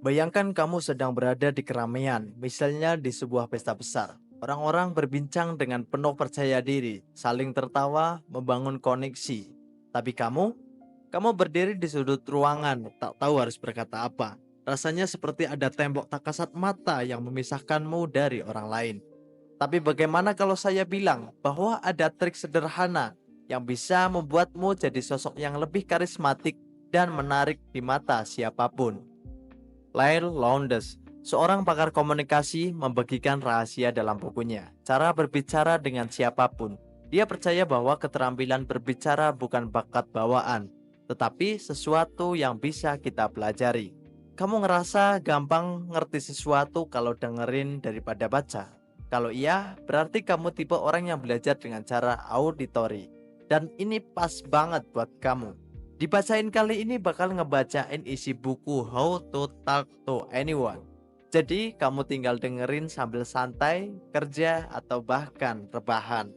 Bayangkan kamu sedang berada di keramaian, misalnya di sebuah pesta besar. Orang-orang berbincang dengan penuh percaya diri, saling tertawa, membangun koneksi. Tapi kamu berdiri di sudut ruangan, tak tahu harus berkata apa. Rasanya seperti ada tembok tak kasat mata yang memisahkanmu dari orang lain. Tapi bagaimana kalau saya bilang bahwa ada trik sederhana yang bisa membuatmu jadi sosok yang lebih karismatik dan menarik di mata siapapun? Lyle Lowndes, seorang pakar komunikasi, membagikan rahasia dalam bukunya, Cara Berbicara dengan Siapapun. Dia percaya bahwa keterampilan berbicara bukan bakat bawaan, tetapi sesuatu yang bisa kita pelajari. Kamu ngerasa gampang ngerti sesuatu kalau dengerin daripada baca? Kalau iya, berarti kamu tipe orang yang belajar dengan cara auditori. Dan ini pas banget buat kamu. Dibacain kali ini bakal ngebacain isi buku How to Talk to Anyone. Jadi kamu tinggal dengerin sambil santai, kerja, atau bahkan rebahan.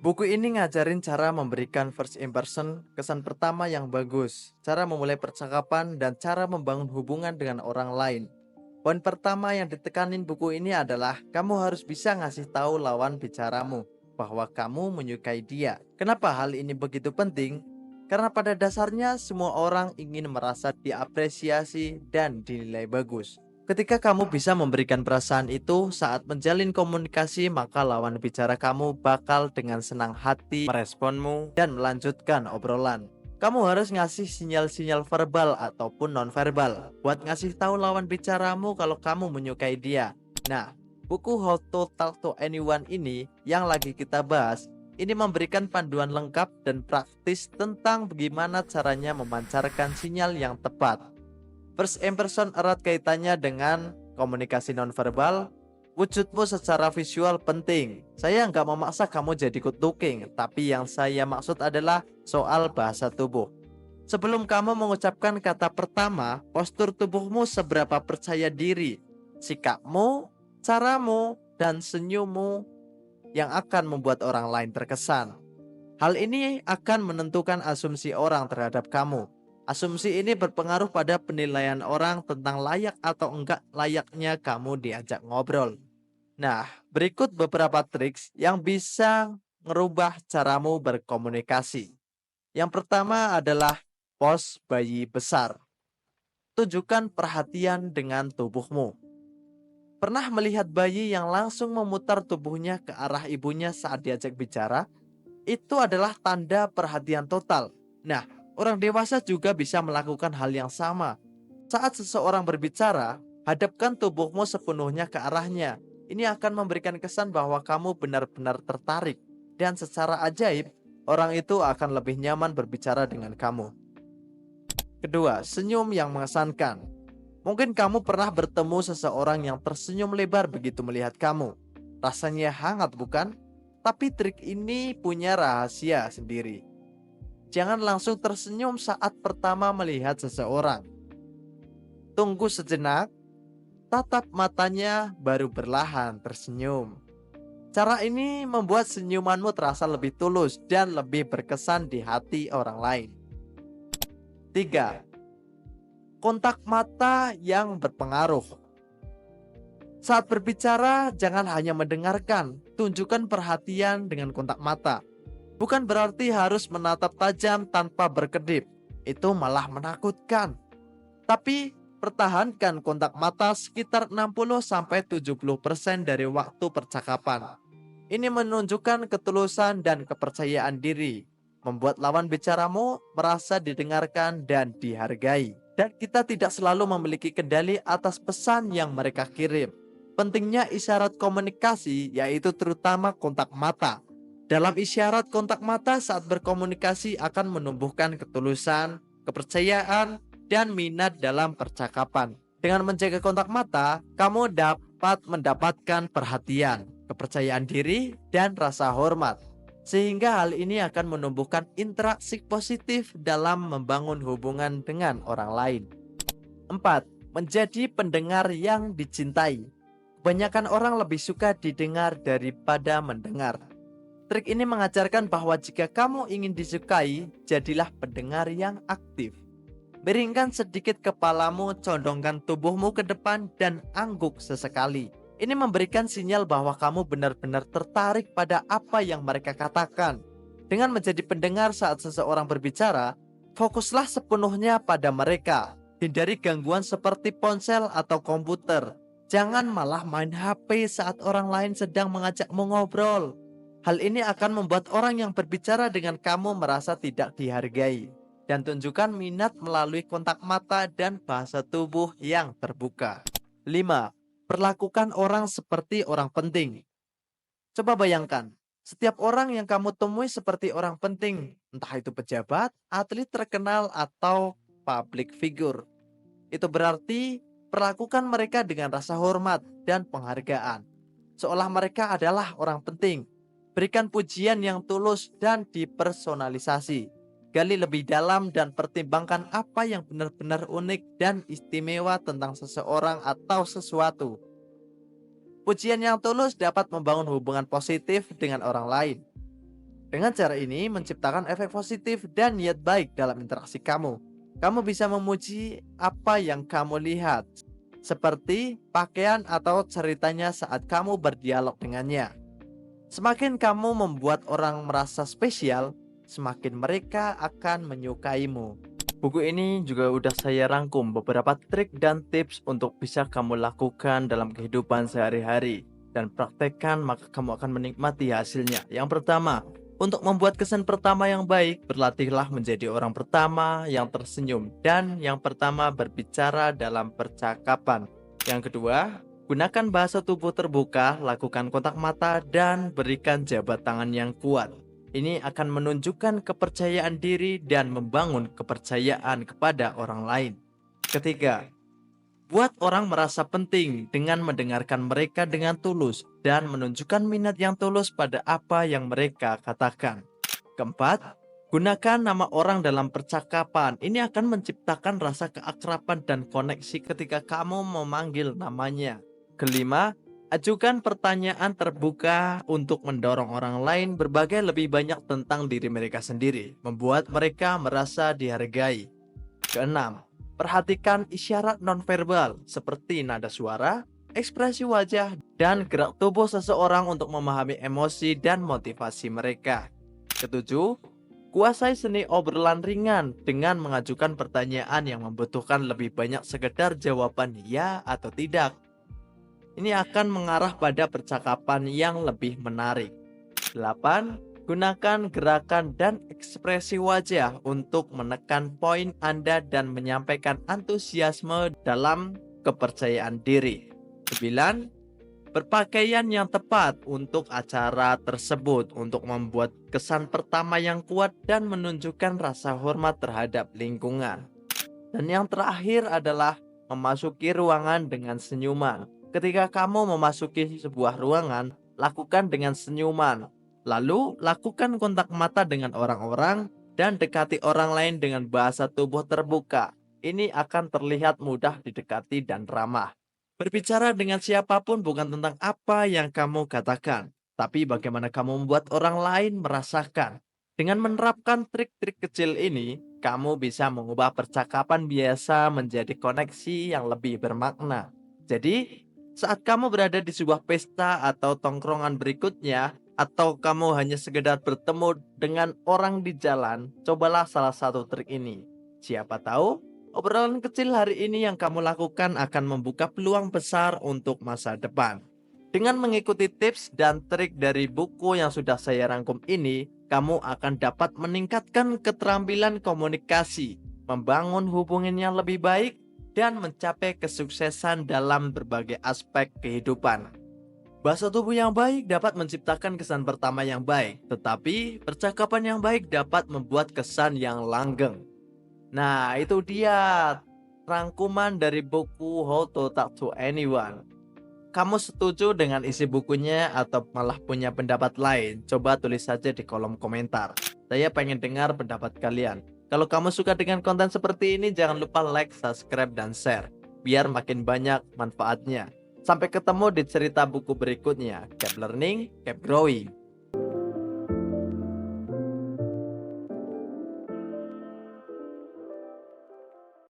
Buku ini ngajarin cara memberikan first impression, kesan pertama yang bagus, cara memulai percakapan, dan cara membangun hubungan dengan orang lain. Poin pertama yang ditekanin buku ini adalah kamu harus bisa ngasih tahu lawan bicaramu bahwa kamu menyukai dia. Kenapa hal ini begitu penting? Karena pada dasarnya semua orang ingin merasa diapresiasi dan dinilai bagus. Ketika kamu bisa memberikan perasaan itu saat menjalin komunikasi, maka lawan bicara kamu bakal dengan senang hati meresponmu dan melanjutkan obrolan. Kamu harus ngasih sinyal-sinyal verbal ataupun nonverbal buat ngasih tahu lawan bicaramu kalau kamu menyukai dia. Nah, buku How to Talk to Anyone ini yang lagi kita bahas, ini memberikan panduan lengkap dan praktis tentang bagaimana caranya memancarkan sinyal yang tepat. First impression erat kaitannya dengan komunikasi nonverbal. Wujudmu secara visual penting. Saya nggak memaksa kamu jadi good looking, tapi yang saya maksud adalah soal bahasa tubuh. Sebelum kamu mengucapkan kata pertama, postur tubuhmu seberapa percaya diri, sikapmu, caramu, dan senyummu yang akan membuat orang lain terkesan. Hal ini akan menentukan asumsi orang terhadap kamu. Asumsi ini berpengaruh pada penilaian orang tentang layak atau enggak layaknya kamu diajak ngobrol. Nah, berikut beberapa triks yang bisa ngerubah caramu berkomunikasi. Yang pertama adalah pose bayi besar. Tunjukkan perhatian dengan tubuhmu. Pernah melihat bayi yang langsung memutar tubuhnya ke arah ibunya saat diajak bicara? Itu adalah tanda perhatian total. Nah, orang dewasa juga bisa melakukan hal yang sama. Saat seseorang berbicara, hadapkan tubuhmu sepenuhnya ke arahnya. Ini akan memberikan kesan bahwa kamu benar-benar tertarik. Dan secara ajaib, orang itu akan lebih nyaman berbicara dengan kamu. Kedua, senyum yang mengesankan. Mungkin kamu pernah bertemu seseorang yang tersenyum lebar begitu melihat kamu. Rasanya hangat bukan? Tapi trik ini punya rahasia sendiri. Jangan langsung tersenyum saat pertama melihat seseorang. Tunggu sejenak, tatap matanya baru perlahan tersenyum. Cara ini membuat senyumanmu terasa lebih tulus dan lebih berkesan di hati orang lain. 3. Kontak mata yang berpengaruh. Saat berbicara, jangan hanya mendengarkan, tunjukkan perhatian dengan kontak mata. Bukan berarti harus menatap tajam tanpa berkedip, itu malah menakutkan. Tapi pertahankan kontak mata sekitar 60-70% dari waktu percakapan. Ini menunjukkan ketulusan dan kepercayaan diri, membuat lawan bicaramu merasa didengarkan dan dihargai. Dan kita tidak selalu memiliki kendali atas pesan yang mereka kirim. Pentingnya isyarat komunikasi, yaitu terutama kontak mata. Dalam isyarat kontak mata saat berkomunikasi akan menumbuhkan ketulusan, kepercayaan, dan minat dalam percakapan. Dengan menjaga kontak mata, kamu dapat mendapatkan perhatian, kepercayaan diri, dan rasa hormat. Sehingga hal ini akan menumbuhkan interaksi positif dalam membangun hubungan dengan orang lain. 4. Menjadi pendengar yang dicintai. Kebanyakan orang lebih suka didengar daripada mendengar. Trik ini mengajarkan bahwa jika kamu ingin disukai, jadilah pendengar yang aktif. Miringkan sedikit kepalamu, condongkan tubuhmu ke depan, dan angguk sesekali. Ini memberikan sinyal bahwa kamu benar-benar tertarik pada apa yang mereka katakan. Dengan menjadi pendengar saat seseorang berbicara, fokuslah sepenuhnya pada mereka. Hindari gangguan seperti ponsel atau komputer. Jangan malah main HP saat orang lain sedang mengajakmu ngobrol. Hal ini akan membuat orang yang berbicara dengan kamu merasa tidak dihargai. Dan tunjukkan minat melalui kontak mata dan bahasa tubuh yang terbuka. 5. Perlakukan orang seperti orang penting. Coba bayangkan, setiap orang yang kamu temui seperti orang penting, entah itu pejabat, atlet terkenal, atau public figure. Itu berarti perlakukan mereka dengan rasa hormat dan penghargaan, seolah mereka adalah orang penting. Berikan pujian yang tulus dan dipersonalisasi. Gali lebih dalam dan pertimbangkan apa yang benar-benar unik dan istimewa tentang seseorang atau sesuatu. Pujian yang tulus dapat membangun hubungan positif dengan orang lain. Dengan cara ini menciptakan efek positif dan niat baik dalam interaksi kamu. Kamu bisa memuji apa yang kamu lihat, seperti pakaian atau ceritanya saat kamu berdialog dengannya. Semakin kamu membuat orang merasa spesial, semakin mereka akan menyukaimu. Buku ini juga udah saya rangkum beberapa trik dan tips untuk bisa kamu lakukan dalam kehidupan sehari-hari. Dan praktekkan maka kamu akan menikmati hasilnya. Yang pertama, untuk membuat kesan pertama yang baik, berlatihlah menjadi orang pertama yang tersenyum dan yang pertama berbicara dalam percakapan. Yang kedua, gunakan bahasa tubuh terbuka, lakukan kontak mata, dan berikan jabat tangan yang kuat. Ini akan menunjukkan kepercayaan diri dan membangun kepercayaan kepada orang lain. Ketiga, buat orang merasa penting dengan mendengarkan mereka dengan tulus dan menunjukkan minat yang tulus pada apa yang mereka katakan. Keempat, gunakan nama orang dalam percakapan. Ini akan menciptakan rasa keakraban dan koneksi ketika kamu memanggil namanya. Kelima, ajukan pertanyaan terbuka untuk mendorong orang lain berbagi lebih banyak tentang diri mereka sendiri, membuat mereka merasa dihargai. Keenam, perhatikan isyarat nonverbal seperti nada suara, ekspresi wajah, dan gerak tubuh seseorang untuk memahami emosi dan motivasi mereka. Ketujuh, kuasai seni obrolan ringan dengan mengajukan pertanyaan yang membutuhkan lebih banyak sekedar jawaban ya atau tidak. Ini akan mengarah pada percakapan yang lebih menarik. 8. Gunakan gerakan dan ekspresi wajah untuk menekan poin Anda dan menyampaikan antusiasme dalam kepercayaan diri. 9. Berpakaian yang tepat untuk acara tersebut untuk membuat kesan pertama yang kuat dan menunjukkan rasa hormat terhadap lingkungan. Dan yang terakhir adalah memasuki ruangan dengan senyuman. Ketika kamu memasuki sebuah ruangan, lakukan dengan senyuman. Lalu, lakukan kontak mata dengan orang-orang dan dekati orang lain dengan bahasa tubuh terbuka. Ini akan terlihat mudah didekati dan ramah. Berbicara dengan siapapun bukan tentang apa yang kamu katakan, tapi bagaimana kamu membuat orang lain merasakan. Dengan menerapkan trik-trik kecil ini, kamu bisa mengubah percakapan biasa menjadi koneksi yang lebih bermakna. Jadi, saat kamu berada di sebuah pesta atau tongkrongan berikutnya, atau kamu hanya sekedar bertemu dengan orang di jalan, cobalah salah satu trik ini. Siapa tahu, obrolan kecil hari ini yang kamu lakukan akan membuka peluang besar untuk masa depan. Dengan mengikuti tips dan trik dari buku yang sudah saya rangkum ini, kamu akan dapat meningkatkan keterampilan komunikasi, membangun hubungan yang lebih baik, dan mencapai kesuksesan dalam berbagai aspek kehidupan. Bahasa tubuh yang baik dapat menciptakan kesan pertama yang baik, tetapi percakapan yang baik dapat membuat kesan yang langgeng. Nah, itu dia rangkuman dari buku How to Talk to Anyone. Kamu setuju dengan isi bukunya atau malah punya pendapat lain? Coba tulis saja di kolom komentar. Saya pengen dengar pendapat kalian. Kalau kamu suka dengan konten seperti ini, jangan lupa like, subscribe, dan share, biar makin banyak manfaatnya. Sampai ketemu di cerita buku berikutnya. Keep learning, keep growing.